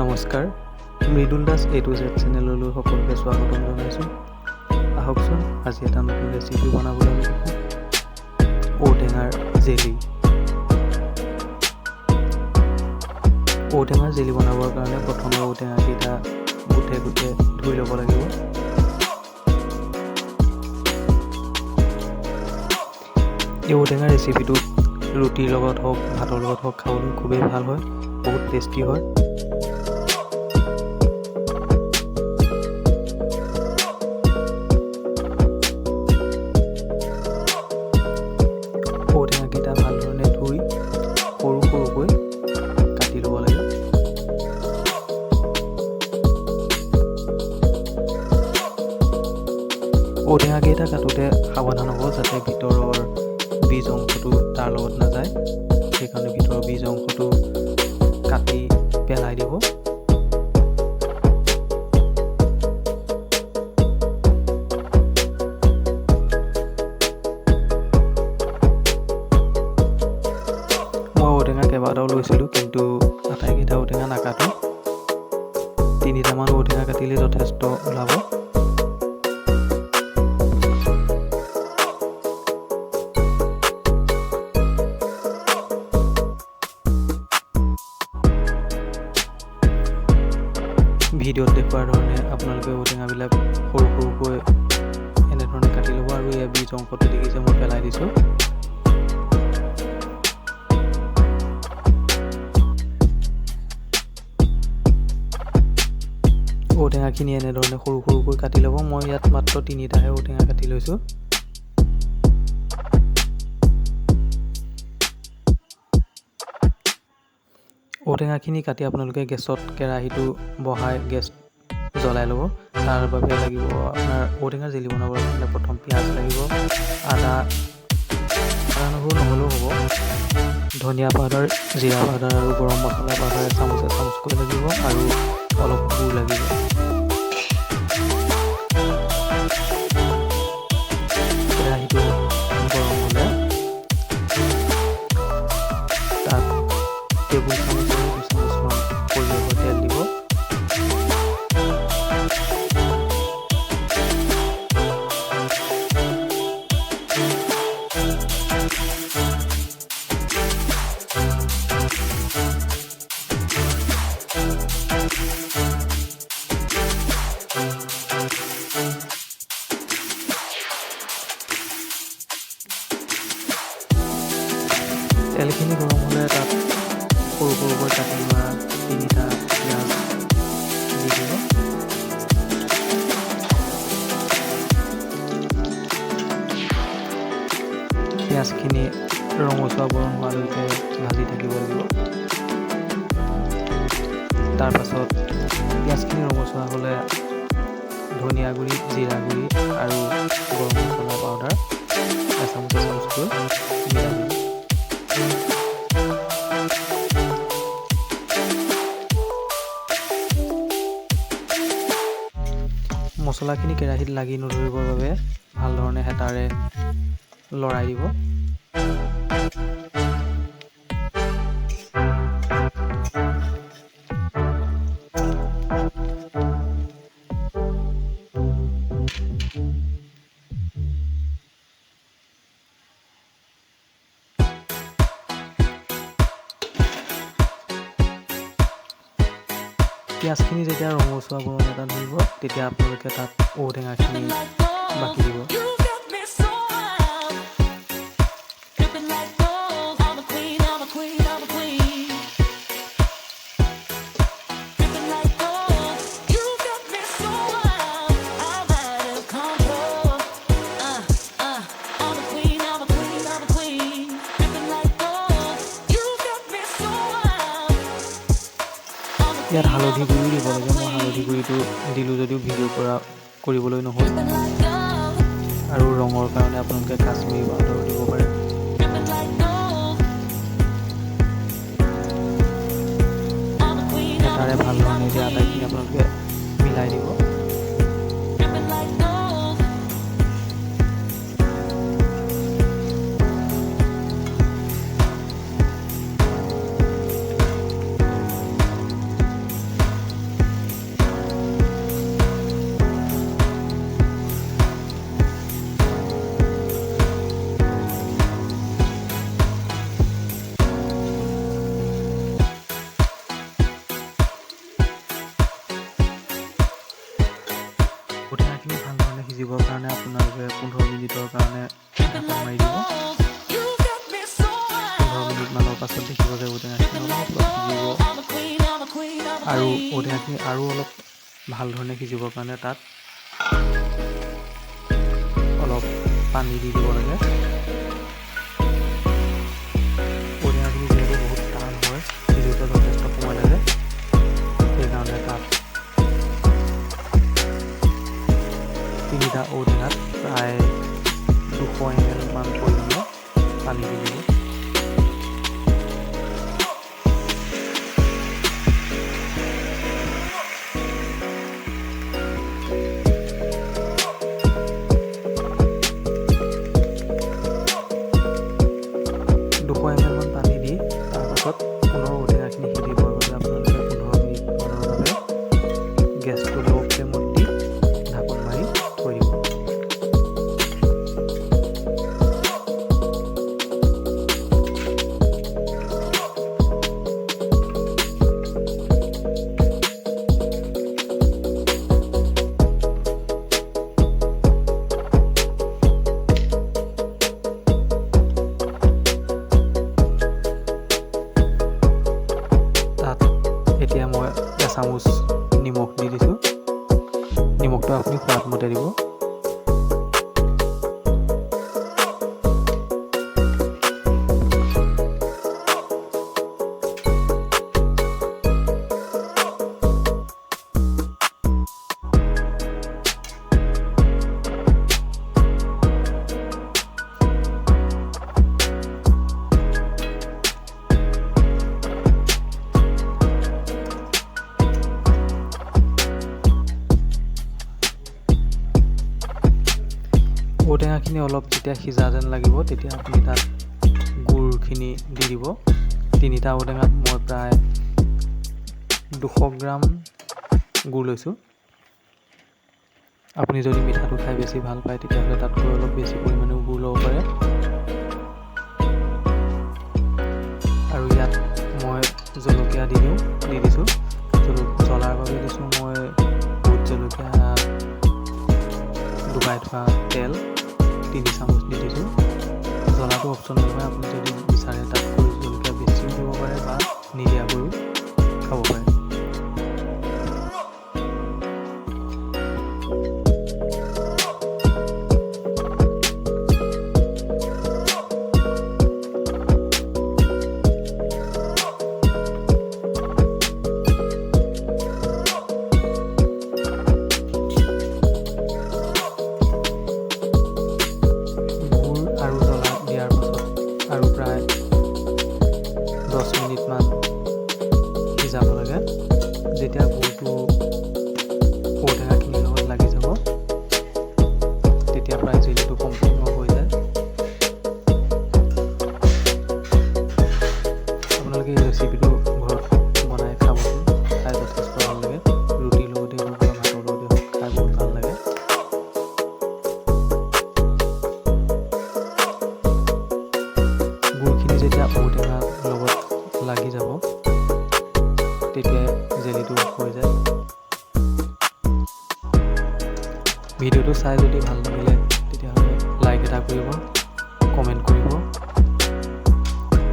নমস্কাৰ, Mridul Das A to Z চেনেললৈ সকলোকে স্বাগতম জনাইছোঁ। আহকচোন আজি এটা নতুন ৰেচিপি বনাবলৈ শিকোঁ। ঔটেঙাৰ জেলি। ঔটেঙাৰ জেলি বনাবৰ কাৰণে প্ৰথমে ঔটেঙাকেইটা গোটে ধুই ল'ব লাগিব। এই ঔটেঙাৰ ৰেচিপিটো ৰুটিৰ লগত হওক ভাতৰ লগত হওক খাবলৈ খুবেই ভাল হয়, বহুত টেষ্টি হয়। ঔটেঙাকেইটা ভালধৰণে ধুই সৰু সৰুকৈ কাটি ল'ব লাগে। ঔটেঙাকেইটা কাটোতে সাৱধান হ'ব যাতে ভিতৰৰ বীজ অংশটো তাৰ লগত নাযায়, সেইকাৰণে ভিতৰৰ বীজ অংশটো কাটি পেলাই দিব। মই ঔটেঙা কেইবাটাও লৈছিলোঁ, কিন্তু আটাইকেইটা ঔটেঙা নাকাটো। 3টামান ঔটেঙা কাটিলে যথেষ্ট ওলাব। ভিডিঅ'ত দেখুৱাৰ ধৰণে আপোনালোকে ঔটেঙাবিলাক সৰু সৰুকৈ এনেধৰণে কাটি ল'ব, আৰু ইয়াৰ বীজ অংশটো দেখিছে মই পেলাই দিছোঁ। ঔটেঙাখিনি এনেধৰণে সৰু সৰুকৈ কাটি ল'ব। মই ইয়াত মাত্ৰ 3টাহে ঔটেঙা কাটি লৈছোঁ। ঔটেঙাখিনি কাটি আপোনালোকে গেছত কেৰাহীটো বহাই গেছ জ্বলাই ল'ব। তাৰ বাবে লাগিব আপোনাৰ ঔটেঙাৰ জেলি বনাবৰ কাৰণে প্ৰথম পিঁয়াজ লাগিব, আদা নহৰু নহ'লেও হ'ব, ধনিয়া পাউডাৰ, জিৰা পাউডাৰ আৰু গৰম মছলা পাউডাৰ এচামুচকৈ লাগিব, আৰু অলপ গুৰ লাগিব। কেৰাহীটো গৰম হ'লে তাত টেবুল চামুচ আৰু 2 চামুচমান সৰিয়হৰ তেল দিব। তেলখিনি গৰম হ'লে তাত সৰু সৰুকৈ কাটি লোৱা 3টা পিঁয়াজ দি দিব। পিঁয়াজখিনি ৰঙচুৱা বৰণ হোৱালৈকে ভাজি থাকিব লাগিব। তাৰপাছত পিঁয়াজখিনি ৰঙচুৱা হ'লে ধনিয়া গুড়ি, জিৰা গুড়ি আৰু গৰম মছলা পাউডাৰ এচামুচকৈ মিলাই দিব। মছলাখিনি কেৰাহীত লাগি নধৰিবৰ বাবে ভালধৰণে হেতাৰে লৰাই দিব। পিঁয়াজখিনি যেতিয়া ৰঙচুৱা বৰণ এটা ধৰিব, তেতিয়া আপোনালোকে তাত ঔটেঙাখিনি বাকি দিব। ইয়াত হালধি গুড়ি দিব লাগে। মই হালধি গুড়িটো দিলোঁ যদিও ভিডিঅ'ৰ পৰা কৰিবলৈ নহ'ল, আৰু ৰঙৰ কাৰণে আপোনালোকে কাশ্মীৰী পাউডাৰো দিব পাৰে। তাৰে ভালধৰণে এতিয়া আটাইখিনি আপোনালোকে মিলাই দিব। সিজিবৰ কাৰণে আপোনালোকে 15 মিনিটৰ কাৰণে ঢাকন মাৰি দিব। 15 মিনিটমানৰ পাছত দেখিব যে ঔটেঙাখিনি অলপ সিজিব আৰু ঔটেঙাখিনি আৰু অলপ ভাল ধৰণে সিজিবৰ কাৰণে তাত অলপ পানী দি দিব লাগে। ঔটেঙাখিনি যিহেতু বহুত টান হয়, সিজোতে যথেষ্ট সময় লাগে, সেইকাৰণে তাত 3টা ঔটেঙাত প্ৰায় 200 ml মান পৰিমাণৰ পানী দি দিব। গেছটো ল' ফ্লেমত দি ঢাকন মাৰি থৈ দিব। তাত এতিয়া মই এচামুচ নিমখ দি দিছোঁ। নিমখটো আপুনি সোৱাদ মতে দিব। ঔটেঙাখিনি অলপ যেতিয়া সিজা যেন লাগিব তেতিয়া আপুনি তাত গুড়খিনি দি দিব। 3টা ঔটেঙাত মই প্ৰায় 200 গ্ৰাম গুড় লৈছোঁ। আপুনি যদি মিঠাটো খাই বেছি ভাল পায় তেতিয়াহ'লে তাতকৈ অলপ বেছি পৰিমাণেও গুড় ল'ব পাৰে। আৰু ইয়াত মই জলকীয়া দি দিছোঁ। জ্বলাৰ বাবে দিছোঁ মই ভোট জলকীয়া ডুবাই থোৱা তেল 3 চামুচ দি দিছোঁ। জ্বলাটো অপশ্যনেল হয়, আপুনি যদি বিচাৰে তাতকৈ জলকীয়া বেছিও দিব পাৰে বা নিদিয়াকৈও খাব পাৰে। আৰু প্ৰায় 10 মিনিটমান সিজাব লাগে। যেতিয়া গুড়টো ঔটেঙাখিনিৰ লগত লাগি যাব তেতিয়া প্ৰায় জেলিটো সম্পূৰ্ণ হৈ যায়। আপোনালোকে এই ৰেচিপিটো ঘৰত বনাই খাবচোন, খাই যথেষ্ট ভাল লাগে। ৰুটিৰ লগতে হওক বা ভাতৰ লগতে হওক খাই বহুত ভাল লাগে। গুড়খিনি যেতিয়া ঔটেঙাৰ লগত লাগি যাব তেতিয়া জেলিটো হৈ যায়। ভিডিঅ'টো চাই যদি ভাল লাগিলে তেতিয়াহ'লে লাইক এটা কৰিব, কমেণ্ট কৰিব,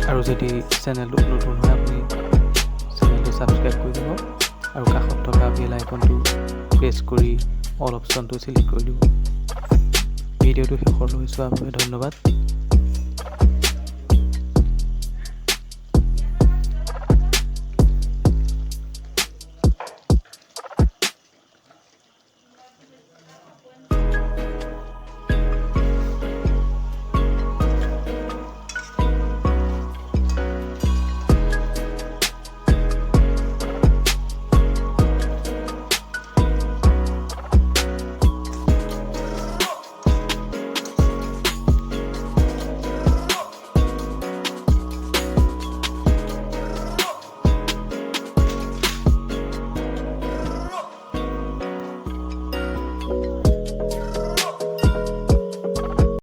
আৰু যদি চেনেলটো নতুন হয় আপুনি চেনেলটো ছাবস্ক্ৰাইব কৰি দিব আৰু কাষত থকা বেল আইকনটো প্ৰেছ কৰি অল অপশ্যনটো চিলেক্ট কৰি দিব। ভিডিঅ'টো শেষলৈ চোৱাৰ বাবে ধন্যবাদ।